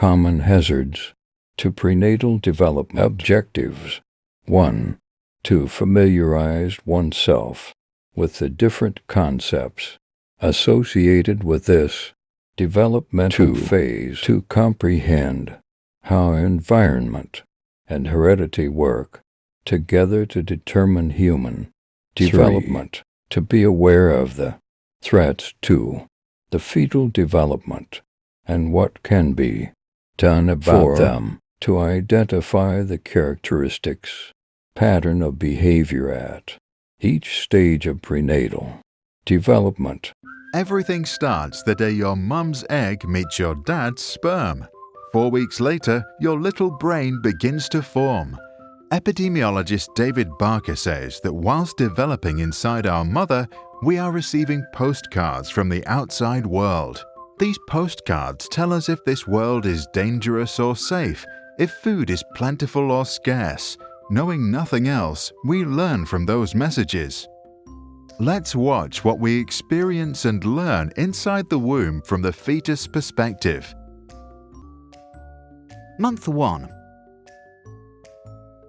common hazards to prenatal development. Objectives. 1. To familiarize oneself with the different concepts associated with this developmental phase. To comprehend how environment and heredity work together to determine human development. To be aware of the threats to the fetal development and what can be done about them. To identify the characteristics, pattern of behavior at each stage of prenatal development. Everything starts the day your mum's egg meets your dad's sperm. 4 weeks later, your little brain begins to form. Epidemiologist David Barker says that whilst developing inside our mother, we are receiving postcards from the outside world. These postcards tell us if this world is dangerous or safe, if food is plentiful or scarce. Knowing nothing else, we learn from those messages. Let's watch what we experience and learn inside the womb from the fetus perspective. Month 1.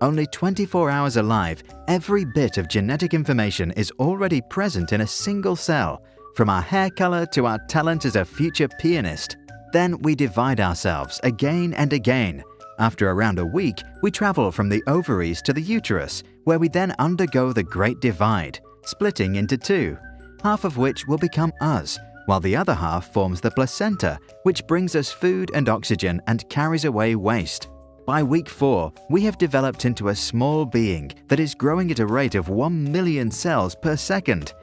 Only 24 hours alive, every bit of genetic information is already present in a single cell, from our hair color to our talent as a future pianist. Then we divide ourselves again and again. After around a week, we travel from the ovaries to the uterus, where we then undergo the Great Divide, splitting into two, half of which will become us, while the other half forms the placenta, which brings us food and oxygen and carries away waste. By week 4, we have developed into a small being that is growing at a rate of 1 million cells per second.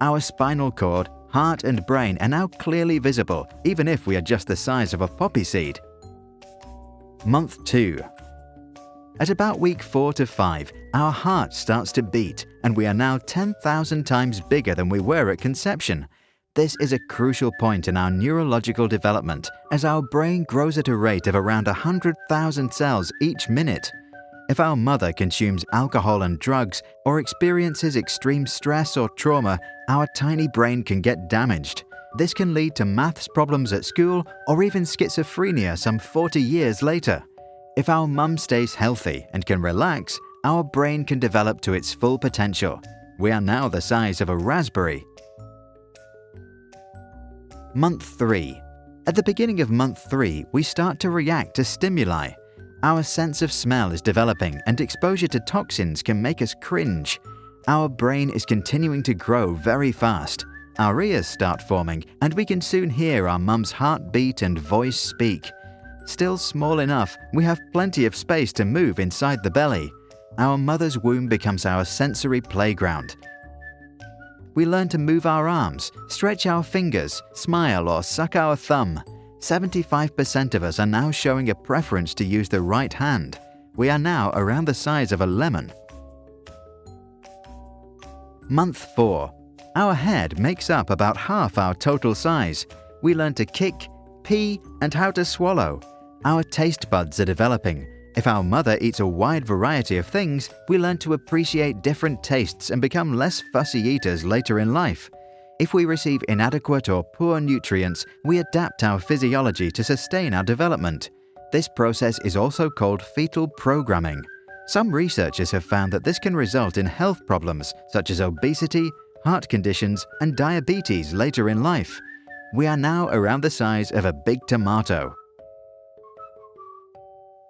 Our spinal cord, heart and brain are now clearly visible, even if we are just the size of a poppy seed. Month 2. At about week 4 to 5, our heart starts to beat, and we are now 10,000 times bigger than we were at conception. This is a crucial point in our neurological development, as our brain grows at a rate of around 100,000 cells each minute. If our mother consumes alcohol and drugs or experiences extreme stress or trauma, our tiny brain can get damaged. This can lead to maths problems at school or even schizophrenia some 40 years later. If our mum stays healthy and can relax, our brain can develop to its full potential. We are now the size of a raspberry. Month 3. At the beginning of month 3, we start to react to stimuli. Our sense of smell is developing, and exposure to toxins can make us cringe. Our brain is continuing to grow very fast. Our ears start forming, and we can soon hear our mum's heartbeat and voice speak. Still small enough, we have plenty of space to move inside the belly. Our mother's womb becomes our sensory playground. We learn to move our arms, stretch our fingers, smile or suck our thumb. 75% of us are now showing a preference to use the right hand. We are now around the size of a lemon. Month 4. Our head makes up about half our total size. We learn to kick, pee, and how to swallow. Our taste buds are developing. If our mother eats a wide variety of things, we learn to appreciate different tastes and become less fussy eaters later in life. If we receive inadequate or poor nutrients, we adapt our physiology to sustain our development. This process is also called fetal programming. Some researchers have found that this can result in health problems such as obesity, heart conditions, and diabetes later in life. We are now around the size of a big tomato.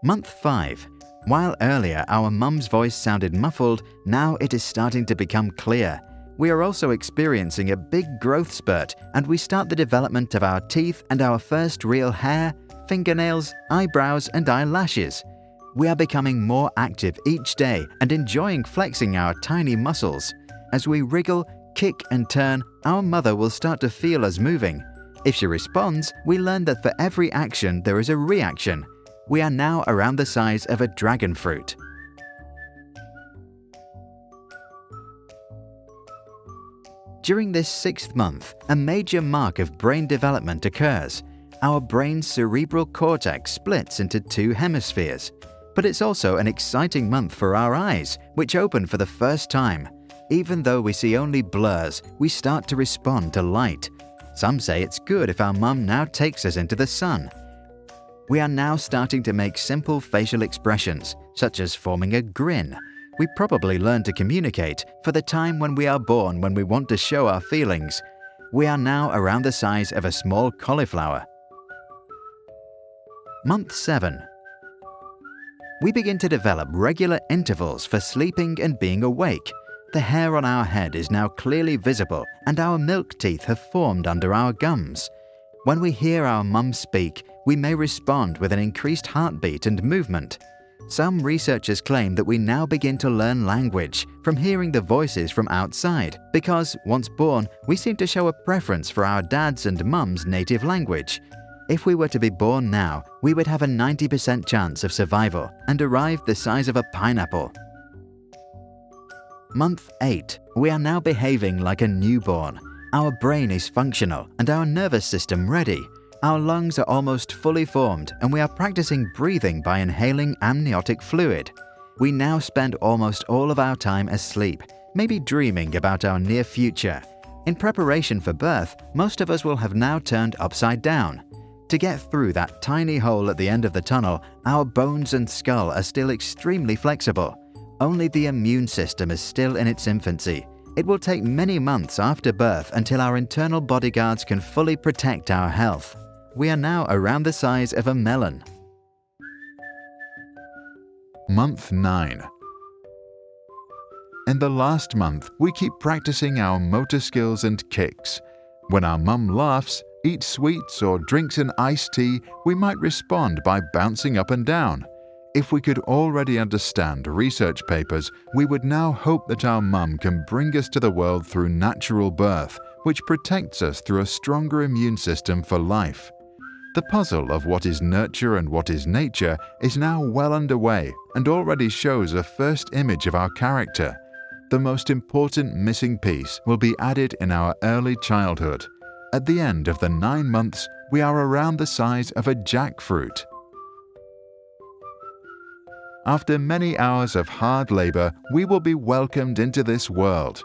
Month 5. While earlier our mum's voice sounded muffled, now it is starting to become clear. We are also experiencing a big growth spurt, and we start the development of our teeth and our first real hair, fingernails, eyebrows, and eyelashes. We are becoming more active each day and enjoying flexing our tiny muscles. As we wriggle, kick, and turn, our mother will start to feel us moving. If she responds, we learn that for every action there is a reaction. We are now around the size of a dragon fruit. During this 6th month, a major mark of brain development occurs. Our brain's cerebral cortex splits into 2 hemispheres. But it's also an exciting month for our eyes, which open for the first time. Even though we see only blurs, we start to respond to light. Some say it's good if our mum now takes us into the sun. We are now starting to make simple facial expressions, such as forming a grin. We probably learn to communicate for the time when we are born when we want to show our feelings. We are now around the size of a small cauliflower. Month 7. We begin to develop regular intervals for sleeping and being awake. The hair on our head is now clearly visible and our milk teeth have formed under our gums. When we hear our mum speak, we may respond with an increased heartbeat and movement. Some researchers claim that we now begin to learn language from hearing the voices from outside because, once born, we seem to show a preference for our dad's and mum's native language. If we were to be born now, we would have a 90% chance of survival and arrive the size of a pineapple. Month 8. We are now behaving like a newborn. Our brain is functional and our nervous system ready. Our lungs are almost fully formed and we are practicing breathing by inhaling amniotic fluid. We now spend almost all of our time asleep, maybe dreaming about our near future. In preparation for birth, most of us will have now turned upside down. To get through that tiny hole at the end of the tunnel, our bones and skull are still extremely flexible. Only the immune system is still in its infancy. It will take many months after birth until our internal bodyguards can fully protect our health. We are now around the size of a melon. Month 9. In the last month, we keep practicing our motor skills and kicks. When our mum laughs, eats sweets or drinks an iced tea, we might respond by bouncing up and down. If we could already understand research papers, we would now hope that our mum can bring us to the world through natural birth, which protects us through a stronger immune system for life. The puzzle of what is nurture and what is nature is now well underway and already shows a first image of our character. The most important missing piece will be added in our early childhood. At the end of the 9 months, we are around the size of a jackfruit. After many hours of hard labor, we will be welcomed into this world.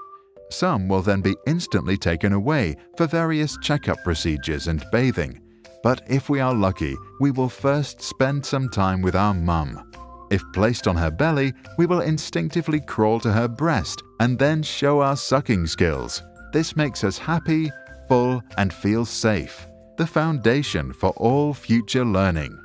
Some will then be instantly taken away for various checkup procedures and bathing. But if we are lucky, we will first spend some time with our mum. If placed on her belly, we will instinctively crawl to her breast and then show our sucking skills. This makes us happy, full, and feel safe, the foundation for all future learning.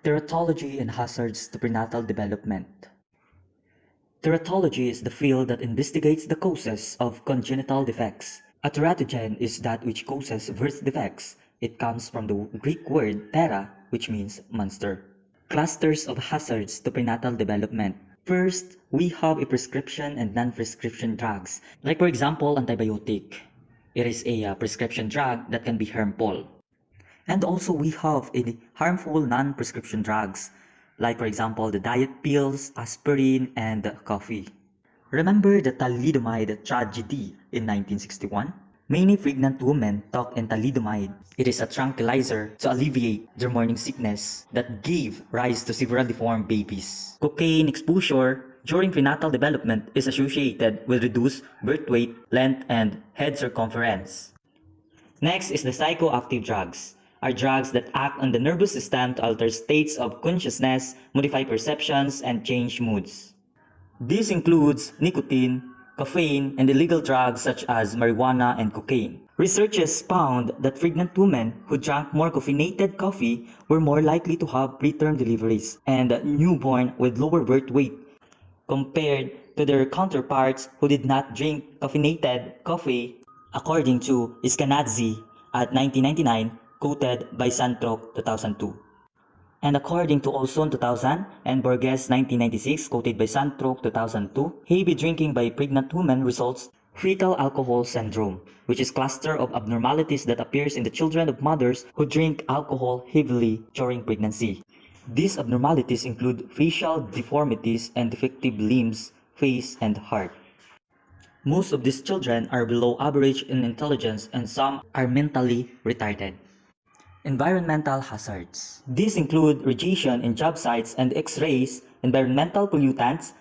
Teratology and hazards to prenatal development. Teratology is the field that investigates the causes of congenital defects. A teratogen is that which causes birth defects. It comes from the Greek word tera, which means monster. Clusters of hazards to prenatal development. First, we have a prescription and non-prescription drugs. Like for example, antibiotic. It is a prescription drug that can be harmful. And also we have a harmful non-prescription drugs, like for example the diet pills, aspirin, and coffee. Remember the thalidomide tragedy in 1961? Many pregnant women took thalidomide. It is a tranquilizer to alleviate their morning sickness that gave rise to several deformed babies. Cocaine exposure during prenatal development is associated with reduced birth weight, length, and head circumference. Next is the psychoactive drugs. Are drugs that act on the nervous system to alter states of consciousness, modify perceptions, and change moods. This includes nicotine, caffeine, and illegal drugs such as marijuana and cocaine. Researchers found that pregnant women who drank more caffeinated coffee were more likely to have preterm deliveries and newborn with lower birth weight compared to their counterparts who did not drink caffeinated coffee, according to Iskanadze at 1999, quoted by Santrok 2002. And according to Olson 2000 and Borges 1996, quoted by Santrok 2002, heavy drinking by pregnant women results fetal alcohol syndrome, which is cluster of abnormalities that appears in the children of mothers who drink alcohol heavily during pregnancy. These abnormalities include facial deformities and defective limbs, face, and heart. Most of these children are below average in intelligence and some are mentally retarded. Environmental hazards. These include radiation in job sites and X-rays, environmental pollutants,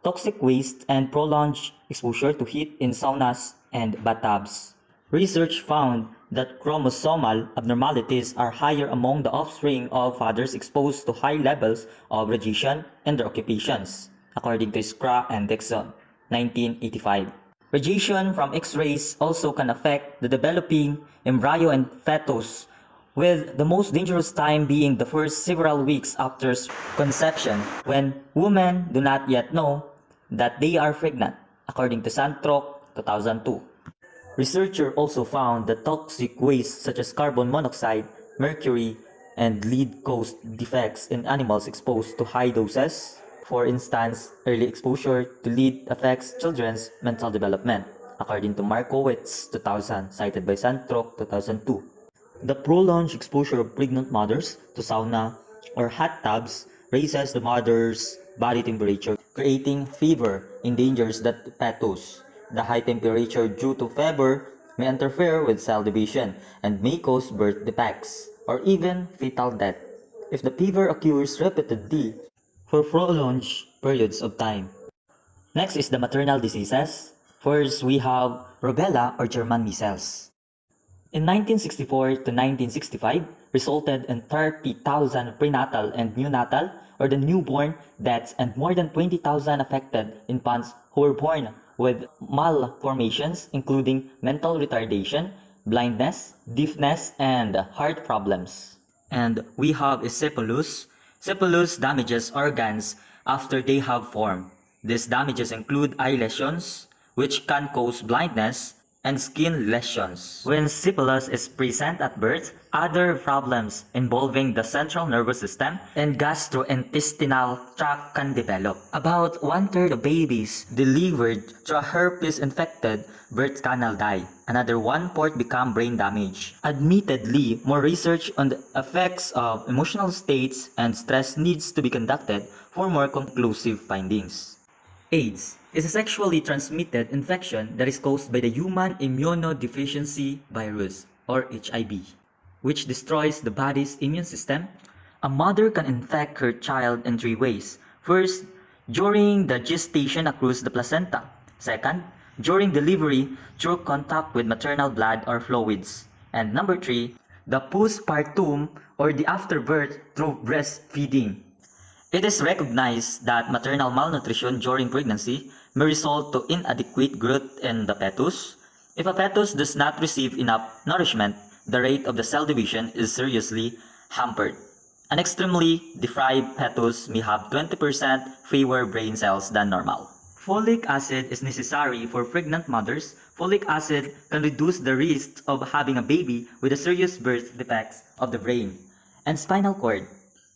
toxic waste, and prolonged exposure to heat in saunas and bathtubs. Research found that chromosomal abnormalities are higher among the offspring of fathers exposed to high levels of radiation in their occupations, according to Skra and Dixon, 1985. Radiation from X-rays also can affect the developing embryo and fetus, with the most dangerous time being the first several weeks after conception, when women do not yet know that they are pregnant, according to Santrok 2002. Researchers also found that toxic waste such as carbon monoxide, mercury, and lead caused defects in animals exposed to high doses. For instance, early exposure to lead affects children's mental development, according to Markowitz 2000, cited by Santrok 2002. The prolonged exposure of pregnant mothers to sauna or hot tubs raises the mother's body temperature, creating fever, endangers the fetus. The high temperature due to fever may interfere with cell division and may cause birth defects or even fetal death if the fever occurs repeatedly for prolonged periods of time. Next is the maternal diseases. First, we have rubella or German measles. In 1964 to 1965, resulted in 30,000 prenatal and neonatal or the newborn deaths and more than 20,000 affected infants who were born with malformations including mental retardation, blindness, deafness, and heart problems. And we have encephalitis. Encephalitis damages organs after they have formed. These damages include eye lesions, which can cause blindness, and skin lesions. When syphilis is present at birth, other problems involving the central nervous system and gastrointestinal tract can develop. About 1/3 of babies delivered through a herpes-infected birth canal die. Another 1/4 become brain damage. Admittedly, more research on the effects of emotional states and stress needs to be conducted for more conclusive findings. AIDS is a sexually transmitted infection that is caused by the human immunodeficiency virus, or HIV, which destroys the body's immune system. A mother can infect her child in 3 ways. First, during the gestation across the placenta. Second, during delivery through contact with maternal blood or fluids. And number 3, the postpartum or the afterbirth through breastfeeding. It is recognized that maternal malnutrition during pregnancy may result to inadequate growth in the fetus. If a fetus does not receive enough nourishment, the rate of the cell division is seriously hampered. An extremely deprived fetus may have 20% fewer brain cells than normal. Folic acid is necessary for pregnant mothers. Folic acid can reduce the risk of having a baby with a serious birth defects of the brain and spinal cord,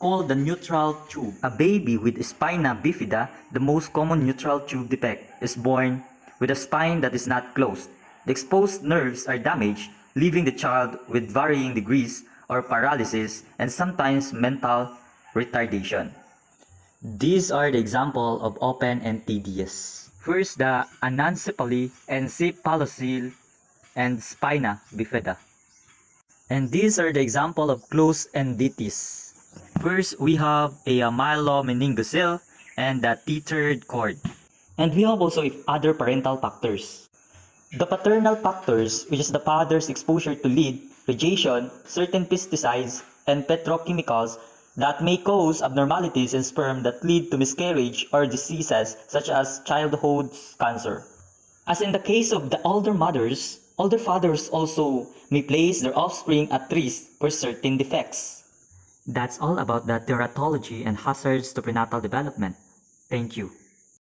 called the neutral tube. A baby with spina bifida, the most common neutral tube defect, is born with a spine that is not closed. The exposed nerves are damaged, leaving the child with varying degrees of paralysis and sometimes mental retardation. These are the example of open and tedious. First, the anencephaly, encephalocele, and spina bifida. And these are the example of closed enditis. First, we have a myelomeningocele and the tethered cord. And we have also other parental factors. The paternal factors, which is the father's exposure to lead, radiation, certain pesticides, and petrochemicals, that may cause abnormalities in sperm that lead to miscarriage or diseases such as childhood cancer. As in the case of the older mothers, older fathers also may place their offspring at risk for certain defects. That's all about the teratology and hazards to prenatal development. Thank you.